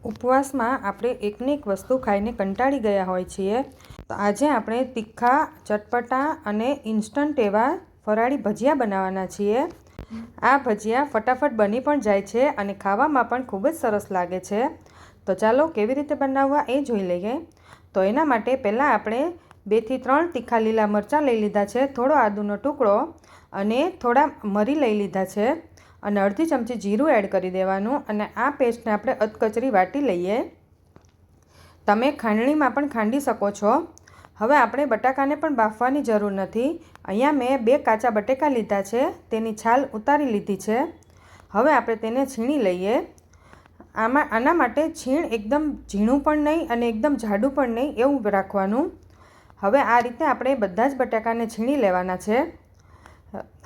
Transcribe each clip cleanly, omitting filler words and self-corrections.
ઉપવાસમાં આપણે એકને એક વસ્તુ ખાઈને કંટાળી ગયા હોય છીએ, તો આજે આપણે તીખા, ચટપટા અને ઇન્સ્ટન્ટ એવા ફરાળી ભજીયા બનાવવાના છીએ। આ ભજીયા ફટાફટ બની પણ જાય છે અને ખાવામાં પણ ખૂબ જ સરસ લાગે છે। તો ચાલો કેવી રીતે બનાવવા એ જોઈ લઈએ। તો એના માટે પહેલાં આપણે 2 થી 3 તીખા લીલા મરચાં લઈ લીધા છે, થોડો આદુનો ટુકડો અને થોડા મરી લઈ લીધા છે અને અડધી ચમચી જીરું એડ કરી દેવાનું અને આ પેસ્ટને આપણે અધકચરી વાટી લઈએ। તમે ખાંડણીમાં પણ ખાંડી શકો છો। હવે આપણે બટાકાને પણ બાફવાની જરૂર નથી। અહીંયા મેં 2 કાચા બટેકા લીધા છે, તેની છાલ ઉતારી લીધી છે। હવે આપણે તેને છીણી લઈએ। આના માટે છીણ એકદમ ઝીણું પણ નહીં અને એકદમ જાડું પણ નહીં એવું રાખવાનું। હવે આ રીતે આપણે બધા જ બટાકાને છીણી લેવાના છે।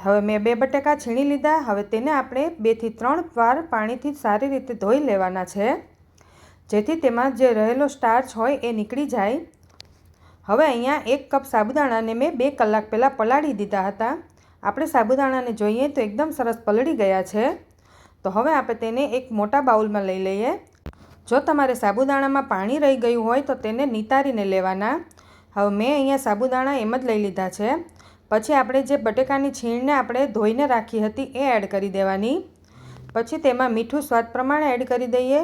હવે મેં 2 બટાકા છીણી લીધા। હવે તેને આપણે 2 થી 3 વાર પાણીથી સારી રીતે ધોઈ લેવાના છે, જેથી તેમાં જે રહેલો સ્ટાર્ચ હોય એ નીકળી જાય। હવે અહીંયા 1 કપ સાબુદાણાને મેં 2 કલાક પહેલાં પલાળી દીધા હતા। આપણે સાબુદાણાને જોઈએ તો એકદમ સરસ પલળી ગયા છે। તો હવે આપણે તેને એક મોટા બાઉલમાં લઈ લઈએ। જો તમારે સાબુદાણામાં પાણી રહી ગયું હોય તો તેને નિતારીને લેવાના। હવે મેં અહીંયા સાબુદાણા એમ જ લઈ લીધા છે। પછી આપણે જે બટેકાની છીણને આપણે ધોઈને રાખી હતી એ એડ કરી દેવાની। પછી તેમાં મીઠું સ્વાદ પ્રમાણે એડ કરી દઈએ।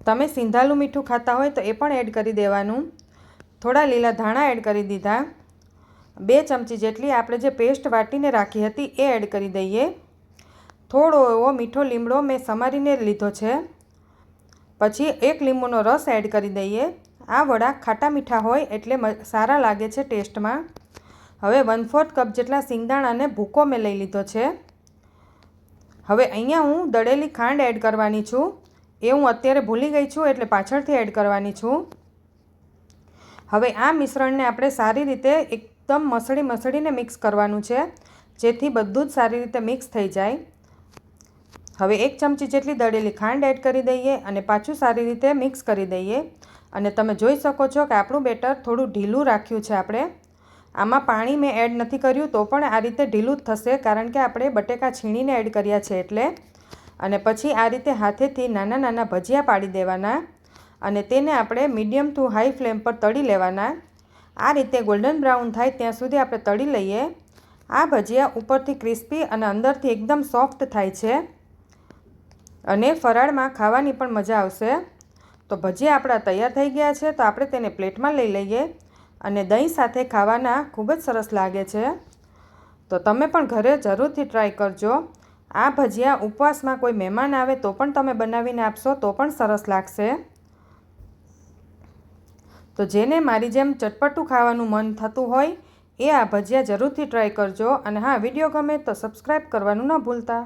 તમે સિંધાલું મીઠું ખાતા હોય તો એ પણ એડ કરી દેવાનું। થોડા લીલા ધાણા એડ કરી દીધા। 2 ચમચી જેટલી આપણે જે પેસ્ટ વાટીને રાખી હતી એ એડ કરી દઈએ। થોડો એવો મીઠો લીમડો મેં સમારીને લીધો છે। પછી 1 લીંબુનો રસ એડ કરી દઈએ। આ વડા ખાટા મીઠા હોય એટલે સારા લાગે છે ટેસ્ટમાં। હવે 1/4 કપ જેટલા સિંગદાણાને ભૂકો મેં લઈ લીધો છે। હવે અહીંયા હું દળેલી ખાંડ એડ કરવાની છું। એ હું અત્યારે ભૂલી ગઈ છું એટલે પાછળથી એડ કરવાની છું। હવે આ મિશ્રણને આપણે સારી રીતે એકદમ મસળીને મિક્સ કરવાનું છે, જેથી બધું જ સારી રીતે મિક્સ થઈ જાય। હવે 1 ચમચી જેટલી દળેલી ખાંડ એડ કરી દઈએ અને પાછું સારી રીતે મિક્સ કરી દઈએ। અને તમે જોઈ શકો છો કે આપણું બેટર થોડું ઢીલું રાખ્યું છે આપણે। આમાં પાણી મેં એડ નથી કર્યું તો પણ આ રીતે ઢીલું જ થશે, કારણ કે આપણે બટેકા છીણીને એડ કર્યા છે એટલે। અને પછી આ રીતે હાથેથી નાના નાના ભજીયા પાડી દેવાના અને તેને આપણે મીડિયમ ટુ હાઈ ફ્લેમ પર તળી લેવાના। આ રીતે ગોલ્ડન બ્રાઉન થાય ત્યાં સુધી આપણે તળી લઈએ। આ ભજીયા ઉપરથી ક્રિસ્પી અને અંદરથી એકદમ સોફ્ટ થાય છે અને ફરાળમાં ખાવાની પણ મજા આવશે। તો ભજીયા આપણા તૈયાર થઈ ગયા છે, તો આપણે તેને પ્લેટમાં લઈ લઈએ અને દહીં સાથે ખાવાના ખૂબ જ સરસ લાગે છે। તો તમે પણ ઘરે જરૂરથી ટ્રાય કરજો। આ ભજીયા ઉપવાસમાં કોઈ મહેમાન આવે તો પણ તમે બનાવીને આપશો તો પણ સરસ લાગશે। તો જેને મારી જેમ ચટપટું ખાવાનું મન થતું હોય એ આ ભજીયા જરૂરથી ટ્રાય કરજો। અને હા, વિડીયો ગમે તો સબસ્ક્રાઈબ કરવાનું ન ભૂલતા।